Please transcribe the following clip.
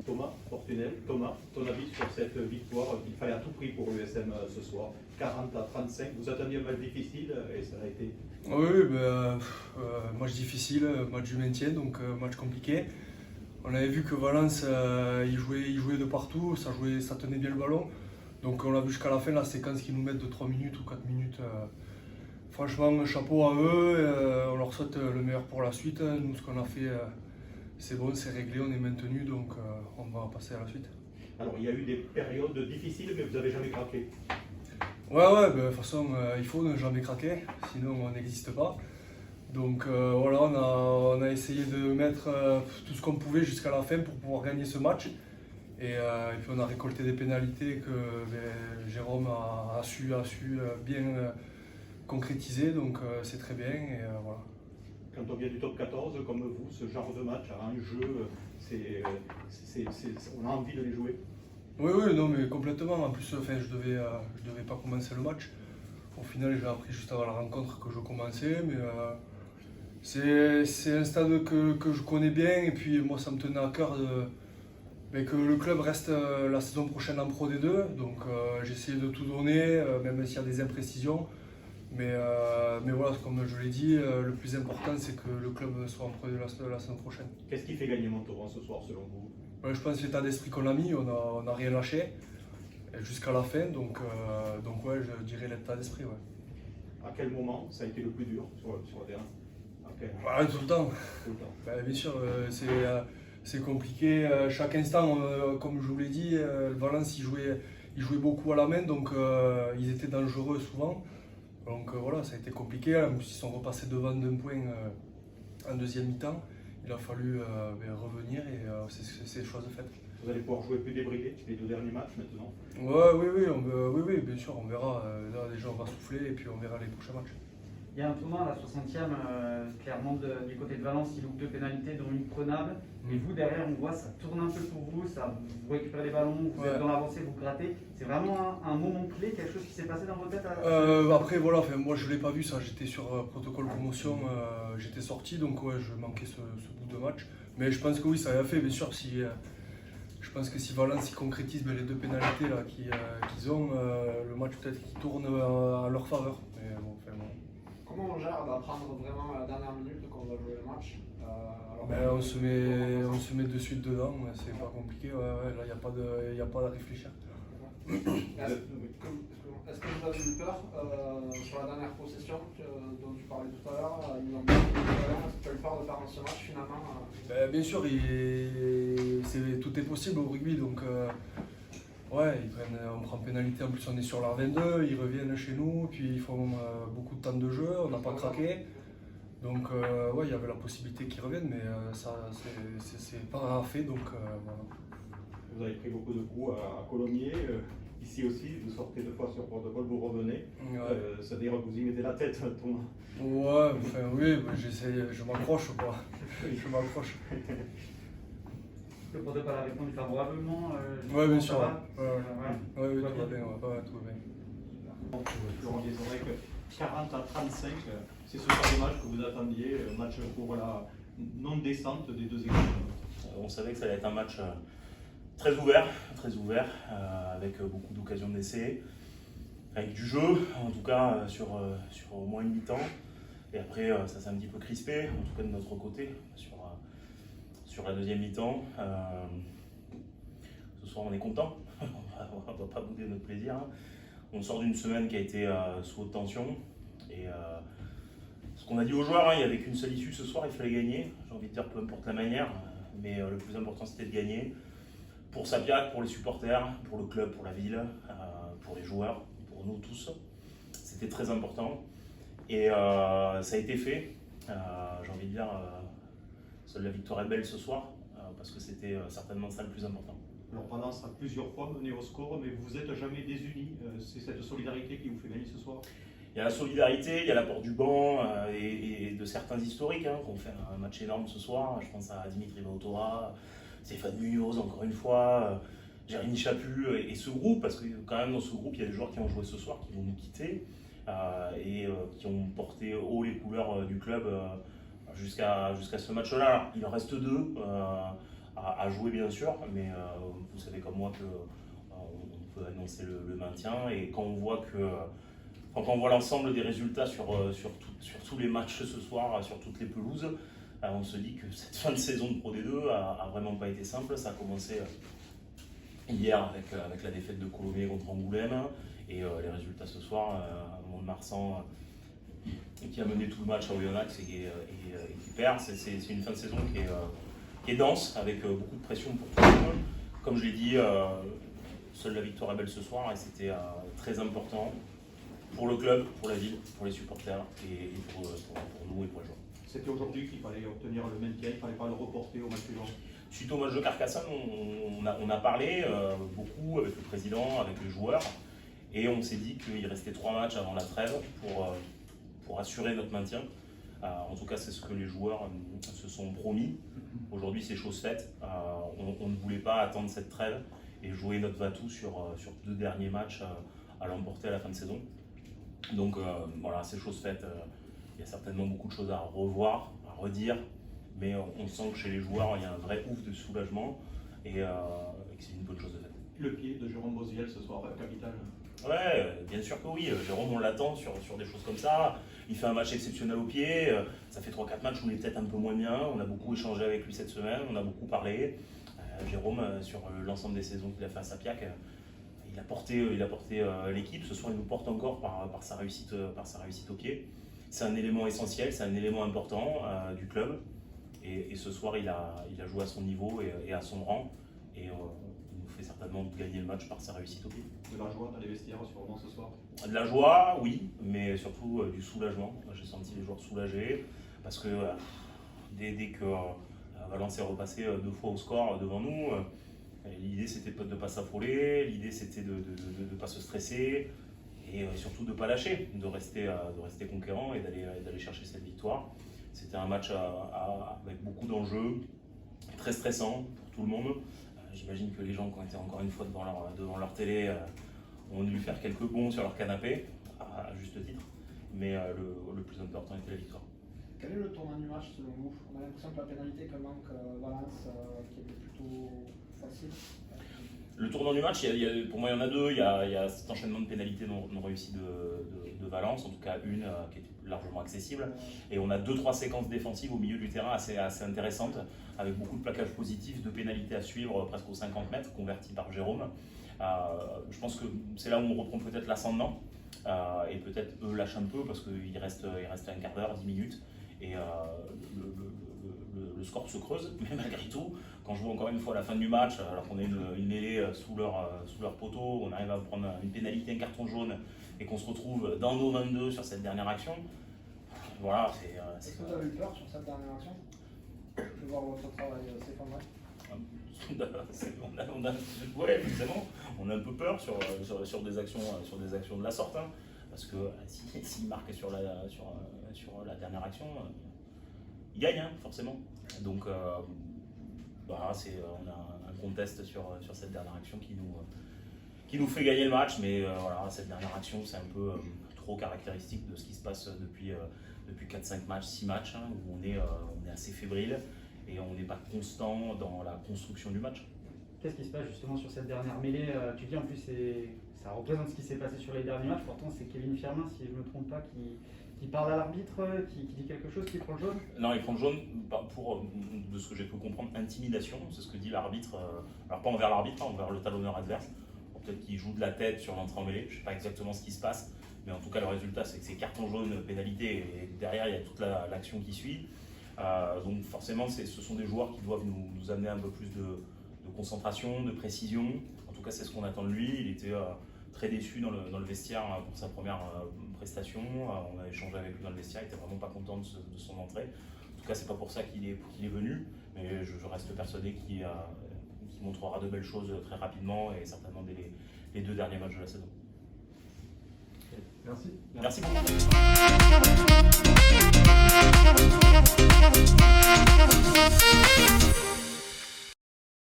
Thomas Fortunel, Thomas, ton avis sur cette victoire qu'il fallait à tout prix pour l'USM ce soir, 40-35, vous attendiez un match difficile et ça a été. Oui, match difficile, match du maintien, donc match compliqué. On avait vu que Valence, il jouait de partout, ça tenait bien le ballon. Donc on l'a vu jusqu'à la fin, la séquence qu'ils nous mettent de 3 minutes ou 4 minutes. Franchement, chapeau à eux, on leur souhaite le meilleur pour la suite. Nous, ce qu'on a fait, c'est bon, c'est réglé, on est maintenu, donc on va passer à la suite. Alors il y a eu des périodes difficiles, mais vous n'avez jamais craqué. Ouais, de toute façon, il faut ne jamais craquer, sinon on n'existe pas. Donc voilà, on a essayé de mettre tout ce qu'on pouvait jusqu'à la fin pour pouvoir gagner ce match. Et puis on a récolté des pénalités que Jérôme a su bien concrétiser, donc c'est très bien. Et, voilà. Quand on vient du top 14, comme vous, ce genre de match a un jeu, on a envie de les jouer. Oui, non, mais complètement. En plus, je devais pas commencer le match. Au final, j'ai appris juste avant la rencontre que je commençais, mais c'est un stade que je connais bien. Et puis, moi, ça me tenait à cœur que le club reste la saison prochaine en Pro D2. Donc, j'ai essayé de tout donner, même s'il y a des imprécisions. Mais voilà, comme je l'ai dit, le plus important, c'est que le club soit en Pro D2 la saison prochaine. Qu'est-ce qui fait gagner Montauban ce soir, selon vous? Je pense que l'état d'esprit qu'on a mis, on n'a rien lâché jusqu'à la fin, donc ouais, je dirais l'état d'esprit. Ouais. À quel moment ça a été le plus dur sur le terrain? Ouais, tout le temps. Tout le temps. Bien sûr, c'est compliqué. Chaque instant, comme je vous l'ai dit, Valence il jouait beaucoup à la main, donc ils étaient dangereux souvent. Donc voilà, ça a été compliqué. Ils sont repassés devant d'un point en deuxième mi-temps. Il a fallu revenir et c'est chose faite. Vous allez pouvoir jouer plus débridé les 2 derniers matchs maintenant? Oui, bien sûr, on verra. Là, déjà, on va souffler et puis on verra les prochains matchs. Il y a un tournoi à la 60e, clairement du côté de Valence, il loupe 2 pénalités, dont une prenable. Et vous, derrière, on voit ça tourne un peu pour vous, vous récupérez les ballons, vous êtes dans l'avancée, vous grattez. C'est vraiment un moment clé, quelque chose qui s'est passé dans votre tête Après, voilà, moi je ne l'ai pas vu, ça. J'étais sur protocole promotion, j'étais sorti, donc ouais, je manquais ce bout de match. Mais je pense que oui, ça a fait, bien sûr. Je pense que si Valence concrétise les 2 pénalités là, qu'ils ont, le match peut-être qui tourne à leur faveur. Mais bon. Comment on gère d'apprendre vraiment à la dernière minute quand on va jouer le match on se met de suite dedans, c'est pas compliqué, là il n'y a pas à réfléchir. Est-ce que vous avez eu peur sur la dernière possession dont tu parlais tout à l'heure, est-ce que tu as eu peur de perdre ce match finalement Bien sûr, tout est possible au rugby, donc ouais, on prend pénalité, en plus on est sur la 22, ils reviennent chez nous, puis ils font beaucoup de temps de jeu, on n'a pas craqué. Donc ouais, il y avait la possibilité qu'ils reviennent, mais ça c'est pas fait, donc voilà. Vous avez pris beaucoup de coups à Colomiers, ici aussi, vous sortez 2 fois sur protocole, vous revenez. Ouais. C'est-à-dire que vous y mettez la tête, Thomas. Ouais, oui, je m'accroche quoi. Je m'accroche. Le protocole a répondu favorablement. Ouais, bien sûr. Ouais, tout va bien. Tout va bien. Florent Désorec, 40-35, c'est ce genre de match que vous attendiez, match pour la non-descente des 2 équipes. On savait que ça allait être un match très ouvert, avec beaucoup d'occasions d'essai, avec du jeu, en tout cas sur au moins une mi-temps. Et après, ça s'est un petit peu crispé, en tout cas de notre côté, sur la deuxième mi-temps. Ce soir, on est content, on ne va pas bouder notre plaisir. On sort d'une semaine qui a été sous haute tension. Et ce qu'on a dit aux joueurs, il n'y avait qu'une seule issue ce soir, il fallait gagner. J'ai envie de dire peu importe la manière, mais le plus important c'était de gagner. Pour Sapiac, pour les supporters, pour le club, pour la ville, pour les joueurs, pour nous tous. C'était très important. Et ça a été fait. J'ai envie de dire, seule la victoire est belle ce soir, parce que c'était certainement ça le plus important. Alors Valence a plusieurs fois mené au score, mais vous n'êtes jamais désunis. C'est cette solidarité qui vous fait gagner ce soir? Il y a la solidarité, il y a l'apport du banc et de certains historiques qui ont fait un match énorme ce soir. Je pense à Dimitri Bautora, Stéphane Munoz encore une fois, Jérémy Chaput et ce groupe, parce que quand même dans ce groupe il y a des joueurs qui ont joué ce soir qui vont nous quitter. et qui ont porté haut les couleurs du club jusqu'à ce match-là. Alors, il en reste 2 à jouer bien sûr, mais vous savez comme moi que on peut annoncer le maintien, et quand on voit l'ensemble des résultats sur tous les matchs ce soir, sur toutes les pelouses, on se dit que cette fin de saison de Pro D2 a vraiment pas été simple. Ça a commencé hier avec la défaite de Colomiers contre Angoulême, et les résultats ce soir, Mont-de-Marsan qui a mené tout le match à Oyonnax et qui perd. C'est une fin de saison qui est dense, avec beaucoup de pression pour tout le monde. Comme je l'ai dit, seule la victoire est belle ce soir, et c'était très important pour le club, pour la ville, pour les supporters et pour nous et pour les joueurs. C'était aujourd'hui qu'il fallait obtenir le maintien, il ne fallait pas le reporter au match suivant. Suite au match de Carcassonne, on a parlé beaucoup avec le président, avec les joueurs, et on s'est dit qu'il restait 3 matchs avant la trêve pour assurer notre maintien. En tout cas, c'est ce que les joueurs se sont promis. Aujourd'hui, c'est chose faite. On ne voulait pas attendre cette trêve et jouer notre va-tout sur 2 derniers matchs à l'emporter à la fin de saison. Donc voilà, c'est chose faite. Il y a certainement beaucoup de choses à revoir, à redire, mais on sent que chez les joueurs, il y a un vrai ouf de soulagement, et que c'est une bonne chose de faite. Le pied de Jérôme Bosiel ce soir, capital. Ouais, bien sûr que oui. Jérôme, on l'attend sur des choses comme ça. Il fait un match exceptionnel au pied. Ça fait 3-4 matchs où il est peut-être un peu moins bien. On a beaucoup échangé avec lui cette semaine, on a beaucoup parlé. Jérôme, sur l'ensemble des saisons qu'il a fait à Sapiac, il a porté l'équipe. Ce soir, il nous porte encore par sa réussite au pied. C'est un élément essentiel, c'est un élément important du club. Et ce soir, il a joué à son niveau et à son rang. Et il nous fait certainement gagner le match par sa réussite au pied. De la joie dans les vestiaires sûrement ce soir. De la joie, oui, mais surtout du soulagement. J'ai senti les joueurs soulagés parce que dès que Valence est repassé 2 fois au score devant nous, l'idée c'était de ne pas s'affoler, l'idée c'était de ne pas se stresser, et surtout de ne pas lâcher, de rester conquérant et d'aller chercher cette victoire. C'était un match avec beaucoup d'enjeux, très stressant pour tout le monde. J'imagine que les gens qui ont été encore une fois devant leur télé ont dû faire quelques bonds sur leur canapé, à juste titre, mais le plus important était la victoire. Quel est le tournant du match selon vous? On a l'impression que la pénalité que manque Valence, qui était plutôt facile. Le tournant du match, pour moi il y en a 2. Il y a cet enchaînement de pénalités non réussies de Valence, en tout cas une qui était largement accessible. Et on a 2-3 séquences défensives au milieu du terrain assez intéressantes, avec beaucoup de plaquages positifs, de pénalités à suivre presque aux 50 mètres, converties par Jérôme. Je pense que c'est là où on reprend peut-être l'ascendant, et peut-être eux lâchent un peu parce qu'il reste un quart d'heure, 10 minutes, et le score se creuse, mais malgré tout, quand je vois encore une fois à la fin du match, alors qu'on a une mêlée sous leur poteau, on arrive à prendre une pénalité, un carton jaune, et qu'on se retrouve dans nos 22 sur cette dernière action, voilà, Est-ce que vous avez eu peur sur cette dernière action? Je vais voir votre travail s'effondrer. Ouais, forcément, on a un peu peur sur des actions de la sorte, hein, parce que s'il marque sur la dernière action, il gagne, hein, forcément. Donc voilà, on a un contest sur cette dernière action qui nous fait gagner le match, mais voilà, cette dernière action c'est un peu trop caractéristique de ce qui se passe depuis 4-5 matchs, 6 matchs, hein, où on est assez fébrile et on n'est pas constant dans la construction du match. Qu'est-ce qui se passe justement sur cette dernière mêlée? Tu dis en plus ça représente ce qui s'est passé sur les derniers matchs, pourtant c'est Kevin Firmin, si je ne me trompe pas, qui parle à l'arbitre, qui dit quelque chose, qui prend le jaune? Non, il prend le jaune pour, de ce que j'ai pu comprendre, intimidation, c'est ce que dit l'arbitre, alors pas envers l'arbitre, hein, envers le talonneur adverse. Peut-être qu'il joue de la tête sur l'entrée en mêlée, je ne sais pas exactement ce qui se passe, mais en tout cas le résultat c'est que c'est carton jaune, pénalité, et derrière il y a toute l'action qui suit. Donc forcément ce sont des joueurs qui doivent nous amener un peu plus de concentration, de précision. En tout cas c'est ce qu'on attend de lui. Il était très déçu dans le vestiaire pour sa première prestation. On a échangé avec lui dans le vestiaire, il était vraiment pas content de son entrée. En tout cas c'est pas pour ça qu'il est venu, mais je reste persuadé qu'il montrera de belles choses très rapidement, et certainement dès les 2 derniers matchs de la saison. Merci. Merci beaucoup.